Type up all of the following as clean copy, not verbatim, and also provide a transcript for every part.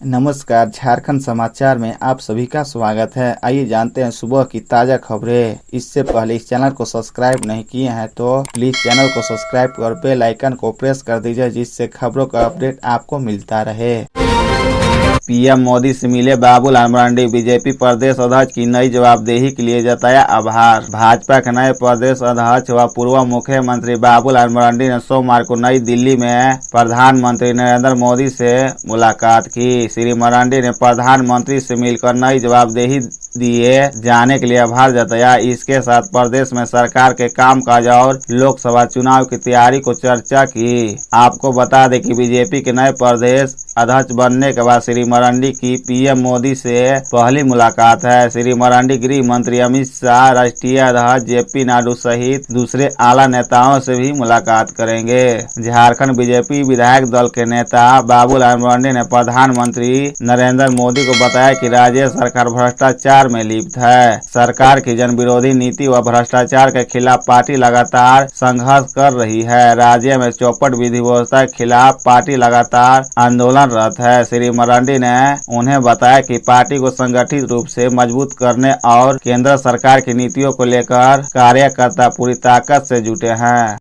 नमस्कार, झारखंड समाचार में आप सभी का स्वागत है। आइए जानते हैं सुबह की ताज़ा खबरें। इससे पहले इस चैनल को सब्सक्राइब नहीं किए हैं तो प्लीज़ चैनल को सब्सक्राइब कर बेल आइकन को प्रेस कर दीजिए, जिससे खबरों का अपडेट आपको मिलता रहे। पीएम मोदी से मिले बाबूलाल मरांडी। बीजेपी प्रदेश अध्यक्ष की नई जवाबदेही के लिए जताया आभार। भाजपा के नए प्रदेश अध्यक्ष व पूर्व मुख्यमंत्री बाबूलाल मरांडी ने सोमवार को नई दिल्ली में प्रधानमंत्री नरेंद्र मोदी से मुलाकात की। श्री मरांडी ने प्रधानमंत्री से मिलकर नई जवाबदेही दिए जाने के लिए आभार जताया। इसके साथ प्रदेश में सरकार के कामकाज और लोकसभा चुनाव की तैयारी को चर्चा की। आपको बता दें कि बीजेपी के नए प्रदेश अध्यक्ष बनने के बाद श्री मरांडी की पीएम मोदी से पहली मुलाकात है। श्री मरांडी गृह मंत्री अमित शाह, राष्ट्रीय अध्यक्ष जेपी नायडू सहित दूसरे आला नेताओं से भी मुलाकात करेंगे। झारखंड बीजेपी विधायक दल के नेता बाबूलाल मरांडी ने प्रधानमंत्री नरेंद्र मोदी को बताया कि राज्य सरकार भ्रष्टाचार में लिप्त है। सरकार की जन विरोधी नीति व भ्रष्टाचार के खिलाफ पार्टी लगातार संघर्ष कर रही है। राज्य में चौपट विधि व्यवस्था के खिलाफ पार्टी लगातार आंदोलनरत है। श्री मरांडी ने उन्हें बताया कि पार्टी को संगठित रूप से मजबूत करने और केंद्र सरकार की नीतियों को लेकर कार्यकर्ता पूरी ताकत से जुटे हैं।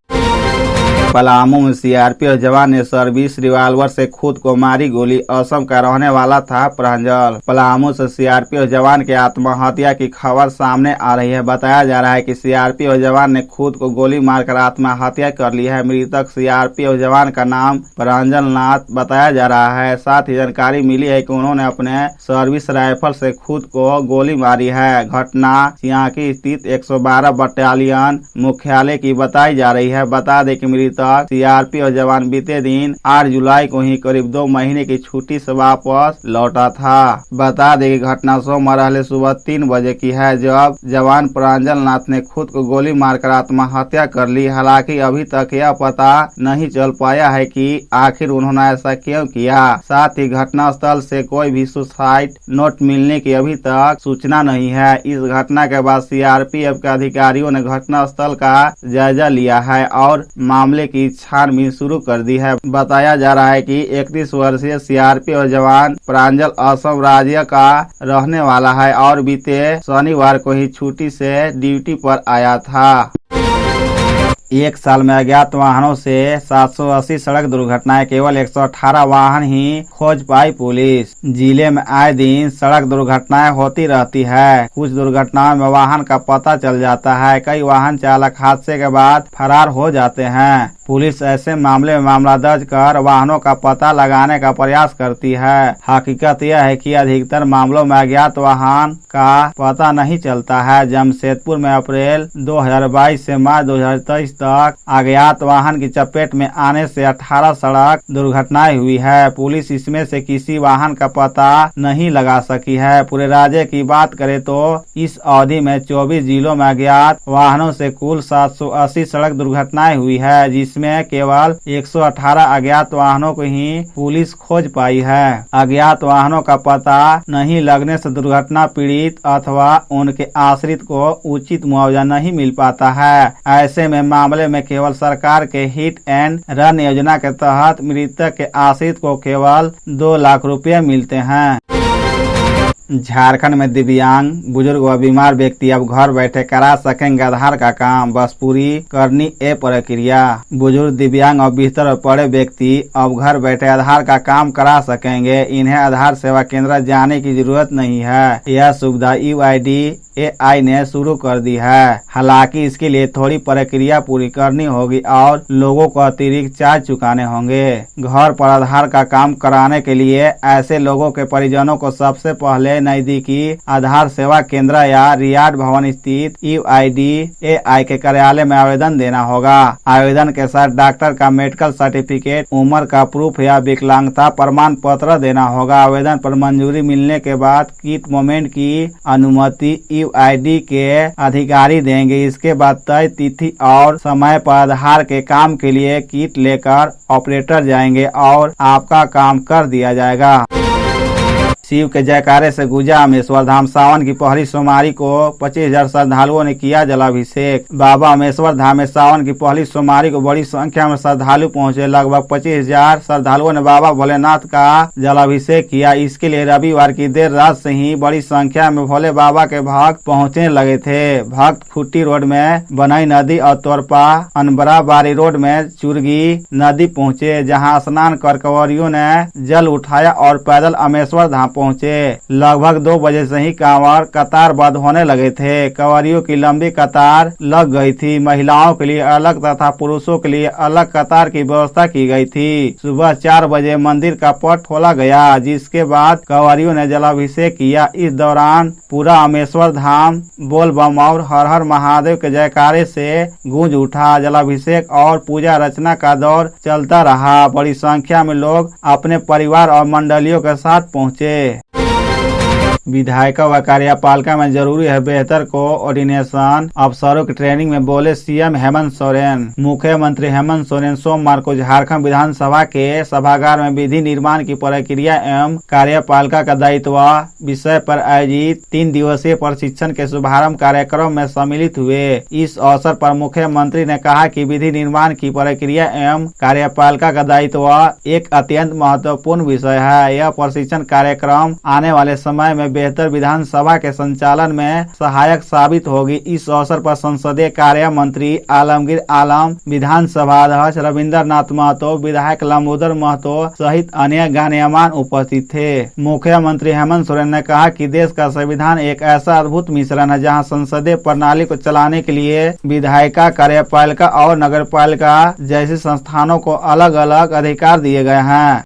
पलामू में सीआरपीएफ जवान ने सर्विस रिवाल्वर से खुद को मारी गोली। असम का रहने वाला था प्रांजल। पलामू से सीआरपीएफ जवान के आत्महत्या की खबर सामने आ रही है। बताया जा रहा है कि सीआरपीएफ जवान ने खुद को गोली मारकर आत्महत्या कर ली है। मृतक सीआरपीएफ जवान का नाम प्रांजल नाथ बताया जा रहा है। साथ ही जानकारी मिली है कि उन्होंने अपने सर्विस राइफल से खुद को गोली मारी है। घटना सियाकी स्थित 112 बटालियन मुख्यालय की बताई जा रही है। बता दें कि मृतक सीआरपीएफ जवान बीते दिन 8 जुलाई को ही करीब 2 महीने की छुट्टी से वापस लौटा था। बता दें कि घटना सोमवार सुबह 3 बजे की है, जब जवान प्रांजल नाथ ने खुद को गोली मारकर आत्महत्या कर ली। हालांकि अभी तक यह पता नहीं चल पाया है कि आखिर उन्होंने ऐसा क्यों किया। साथ ही घटना स्थल से कोई भी सुसाइड नोट मिलने की अभी तक सूचना नहीं है। इस घटना के बाद सीआरपीएफ के अधिकारियों ने घटना स्थल का जायजा लिया है और मामले की छानबीन शुरू कर दी है। बताया जा रहा है कि 31 वर्षीय सीआरपीएफ जवान प्रांजल असम राज्य का रहने वाला है और बीते शनिवार को ही छुट्टी से ड्यूटी पर आया था। एक साल में अज्ञात वाहनों से 780 सड़क दुर्घटनाएं, केवल 118 वाहन ही खोज पाई पुलिस। जिले में आए दिन सड़क दुर्घटनाएं होती रहती है। कुछ दुर्घटनाओं में वाहन का पता चल जाता है। कई वाहन चालक हादसे के बाद फरार हो जाते हैं। पुलिस ऐसे मामले में मामला दर्ज कर वाहनों का पता लगाने का प्रयास करती है। हकीकत यह है कि अधिकतर मामलों में अज्ञात वाहन का पता नहीं चलता है। जमशेदपुर में अप्रैल 2022 से मार्च 2023 तक अज्ञात वाहन की चपेट में आने से 18 सड़क दुर्घटनाएं हुई है। पुलिस इसमें से किसी वाहन का पता नहीं लगा सकी है। पूरे राज्य की बात करें तो इस अवधि में 24 जिलों में अज्ञात वाहनों से कुल 780 सड़क दुर्घटनाएं हुई है, जिसमें केवल 118 अज्ञात वाहनों को ही पुलिस खोज पाई है। अज्ञात वाहनों का पता नहीं लगने से दुर्घटना पीड़ित अथवा उनके आश्रित को उचित मुआवजा नहीं मिल पाता है। ऐसे में मामले में केवल सरकार के हिट एंड रन योजना के तहत मृतक के आश्रित को केवल 2 लाख रुपए मिलते हैं। झारखंड में दिव्यांग, बुजुर्ग व बीमार व्यक्ति अब घर बैठे करा सकेंगे आधार का काम। बस पूरी करनी ए प्रक्रिया। बुजुर्ग, दिव्यांग और बिस्तर पर पड़े व्यक्ति अब घर बैठे आधार का काम करा सकेंगे। इन्हें आधार सेवा केंद्र जाने की जरूरत नहीं है। यह सुविधा UIDAI ने शुरू कर दी है। हालांकि इसके लिए थोड़ी प्रक्रिया पूरी करनी होगी और लोगों को अतिरिक्त चार्ज चुकाने होंगे। घर पर आधार का काम कराने के लिए ऐसे लोगों के परिजनों को सबसे पहले नजदीकी आधार सेवा केंद्र या रियाद भवन स्थित UIDAI के कार्यालय में आवेदन देना होगा। आवेदन के साथ डॉक्टर का मेडिकल सर्टिफिकेट, उम्र का प्रूफ या विकलांगता प्रमाण पत्र देना होगा। आवेदन पर मंजूरी मिलने के बाद किट मोमेंट की अनुमति UID के अधिकारी देंगे। इसके बाद तय तिथि और समय पर आधार के काम के लिए किट लेकर ऑपरेटर जाएंगे और आपका काम कर दिया जाएगा। शिव के जयकारे से गुंजा अमेश्वर धाम। सावन की पहली सोमवारी को 25,000 श्रद्धालुओं ने किया जलाभिषेक। बाबा अमेश्वर धाम में सावन की पहली सोमवारी को बड़ी संख्या में श्रद्धालु पहुंचे। लगभग 25,000 श्रद्धालुओं ने बाबा भोलेनाथ का जलाभिषेक किया। इसके लिए रविवार की देर रात से ही बड़ी संख्या में भोले बाबा के भक्त पहुंचने लगे थे। भक्त खुट्टी रोड में बनई नदी और तोरपा अनबरा बारी रोड में चुरगी नदी पहुंचे, जहां स्नान कर कंवरियों ने जल उठाया और पैदल अमेश्वर धाम पहुंचे। लगभग 2 बजे से ही कांवड़ कतारबद्ध होने लगे थे। कंवरियों की लंबी कतार लग गई थी। महिलाओं के लिए अलग तथा पुरुषों के लिए अलग कतार की व्यवस्था की गई थी। सुबह 4 बजे मंदिर का पट खोला गया, जिसके बाद कंवरियों ने जलाभिषेक किया। इस दौरान पूरा अमेश्वर धाम बोल बम और हर हर महादेव के जयकारे से गूंज उठा। जलाभिषेक और पूजा रचना का दौर चलता रहा। बड़ी संख्या में लोग अपने परिवार और मंडलियों के साथ पहुंचे। विधायिका व कार्यपालिका में जरूरी है बेहतर कोऑर्डिनेशन, अफसरों की ट्रेनिंग में बोले सीएम हेमंत सोरेन। मुख्यमंत्री हेमंत सोरेन सोमवार को झारखंड विधानसभा के सभागार में विधि निर्माण की प्रक्रिया एवं कार्यपालिका का दायित्व विषय पर आयोजित 3 दिवसीय प्रशिक्षण के शुभारंभ कार्यक्रम में सम्मिलित हुए। इस अवसर पर मुख्यमंत्री ने कहा कि विधि निर्माण की प्रक्रिया एवं कार्यपालिका का दायित्व एक अत्यंत महत्वपूर्ण विषय है। यह प्रशिक्षण कार्यक्रम आने वाले समय में बेहतर विधानसभा के संचालन में सहायक साबित होगी। इस अवसर पर संसदीय कार्य मंत्री आलमगीर आलम, विधानसभा अध्यक्ष रविंद्र नाथ महतो, विधायक लंबोदर महतो सहित अन्य गण्यमान्य उपस्थित थे। मुख्यमंत्री हेमंत सोरेन ने कहा कि देश का संविधान एक ऐसा अद्भुत मिश्रण है, जहां संसदीय प्रणाली को चलाने के लिए विधायिका, कार्यपालिका और नगरपालिका जैसी संस्थानों को अलग अलग अधिकार दिए गए हैं।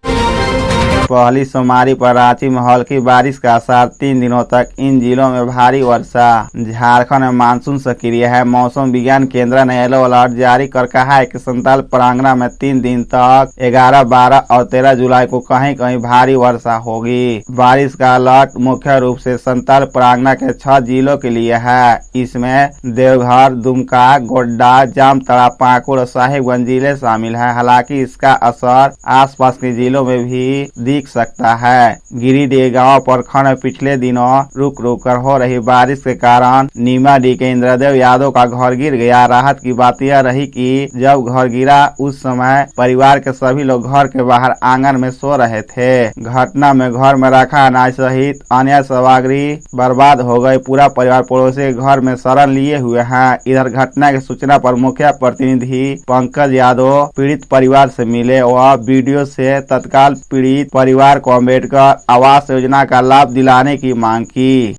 पहली सोमवारी पर रांची में हल्की बारिश का असर। 3 दिनों तक इन जिलों में भारी वर्षा। झारखंड में मानसून सक्रिय है। मौसम विज्ञान केंद्र ने येलो अलर्ट जारी कर कहा है कि संताल परांगना में 3 दिन तक 11, 12 और 13 जुलाई को कहीं कहीं भारी वर्षा होगी। बारिश का अलर्ट मुख्य रूप से संताल परांगना के 6 जिलों के लिए है। इसमें देवघर, दुमका, गोड्डा, जामताड़ा, पाकुड़ और साहिबगंज जिले शामिल है। हालांकि इसका असर आसपास के जिलों में भी दिख सकता है। गिरिडीह गांव प्रखंड में पिछले दिनों रुक रुक कर हो रही बारिश के कारण नीमाडीह के इंद्रदेव यादव का घर गिर गया। राहत की बात यह रही कि जब घर गिरा उस समय परिवार के सभी लोग घर के बाहर आंगन में सो रहे थे। घटना में घर में रखा अनाज सहित अन्य सामग्री बर्बाद हो गई। पूरा परिवार पड़ोसी घर में शरण लिए हुए हैं। इधर घटना की सूचना पर मुखिया प्रतिनिधि पंकज यादव पीड़ित परिवार से मिले। वह वीडियो से तत्काल पीड़ित परिवार को अम्बेडकर आवास योजना का लाभ दिलाने की मांग की।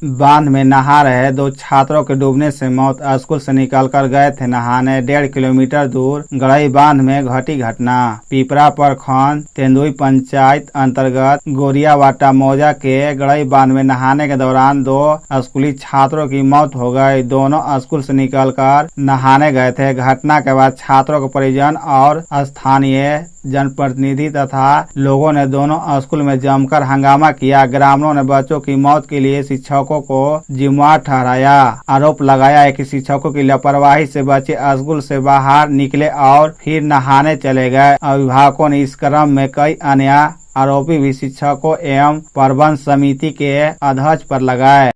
बांध में नहा रहे 2 छात्रों के डूबने से मौत। स्कूल से निकलकर गए थे नहाने। 1.5 किलोमीटर दूर गड़ई बांध में घटी घटना। पिपरा प्रखंड तेंदुई पंचायत अंतर्गत गोरियावाटा मौजा के गड़ई बांध में नहाने के दौरान 2 स्कूली छात्रों की मौत हो गई। दोनों स्कूल से निकलकर नहाने गए थे। घटना के बाद छात्रों के परिजन और स्थानीय जनप्रतिनिधि तथा लोगों ने दोनों स्कूल में जमकर हंगामा किया। ग्रामीणों ने बच्चों की मौत के लिए शिक्षकों को जिम्मेदार ठहराया। आरोप लगाया है कि शिक्षकों की लापरवाही से बच्चे स्कूल से बाहर निकले और फिर नहाने चले गए। अभिभावकों ने इस क्रम में कई अन्य आरोपी भी शिक्षकों एवं प्रबंध समिति के अध्यक्ष पर लगाए।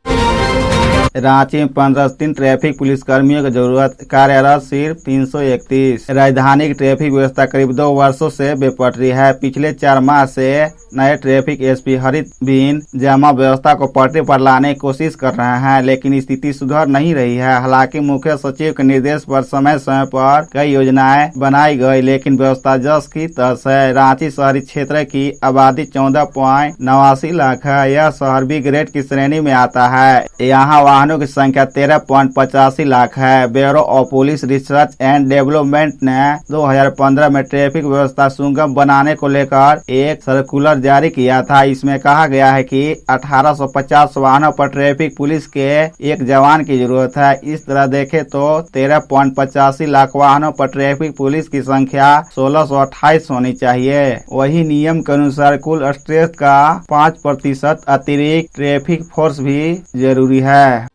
रांची में 15 दिन ट्रैफिक पुलिस कर्मियों की जरूरत, कार्यरत सिर्फ 331। राजधानी की ट्रैफिक व्यवस्था करीब 2 वर्षों से बेपटरी है। पिछले 4 माह से नए ट्रैफिक एसपी हरित बीन जमा व्यवस्था को पटरी पर लाने की कोशिश कर रहे हैं, लेकिन स्थिति सुधर नहीं रही है। हालांकि मुख्य सचिव के निर्देश पर समय समय पर कई योजनाएं बनाई गई, लेकिन व्यवस्था जस की तस है। रांची शहरी क्षेत्र की आबादी 14.89 लाख है। यह शहर बी ग्रेड की श्रेणी में आता है। यहाँ वाहनों की संख्या 13.85 लाख है। Bureau of police research and development ने 2015 में ट्रैफिक व्यवस्था सुगम बनाने को लेकर एक सर्कुलर जारी किया था। इसमें कहा गया है कि 1850 वाहनों पर ट्रैफिक पुलिस के एक जवान की जरूरत है। इस तरह देखे तो 13.85 लाख वाहनों पर ट्रैफिक पुलिस की संख्या 1628 होनी चाहिए। वही नियम के अनुसार कुल स्ट्रेस का 5% अतिरिक्त ट्रैफिक फोर्स भी जरूरी है।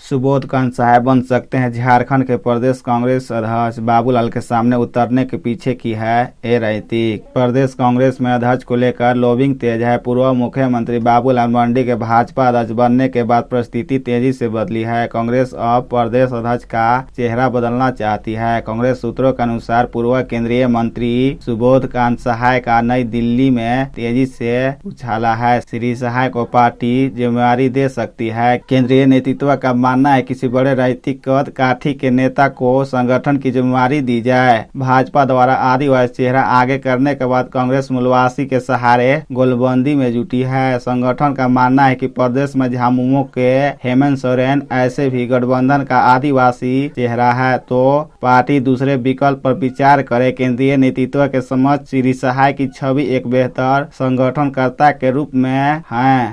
सुबोध कांत साहब बन सकते हैं झारखंड के प्रदेश कांग्रेस अध्यक्ष। बाबूलाल के सामने उतरने के पीछे की है ये राजनीतिक। प्रदेश कांग्रेस में अध्यक्ष को लेकर लॉबिंग तेज है। पूर्व मुख्यमंत्री बाबूलाल मरांडी के भाजपा अध्यक्ष बनने के बाद परिस्थिति तेजी से बदली है। कांग्रेस अब प्रदेश अध्यक्ष का चेहरा बदलना चाहती है। कांग्रेस सूत्रों के अनुसार पूर्व केंद्रीय मंत्री सुबोध कांत सहाय का नई दिल्ली में तेजी से उछाला है। श्री सहाय को पार्टी जिम्मेदारी दे सकती है। केंद्रीय नेतृत्व का मानना है किसी बड़े राजनीतिक कद काठी के नेता को संगठन की जिम्मेदारी दी जाए। भाजपा द्वारा आदिवासी चेहरा आगे करने के बाद कांग्रेस मूलवासी के सहारे गोलबंदी में जुटी है। संगठन का मानना है कि प्रदेश में झामुमो के हेमंत सोरेन ऐसे भी गठबंधन का आदिवासी चेहरा है तो पार्टी दूसरे विकल्प पर विचार करे। केंद्रीय नेतृत्व के समक्ष श्री सहाय की छवि एक बेहतर संगठनकर्ता के रूप में है।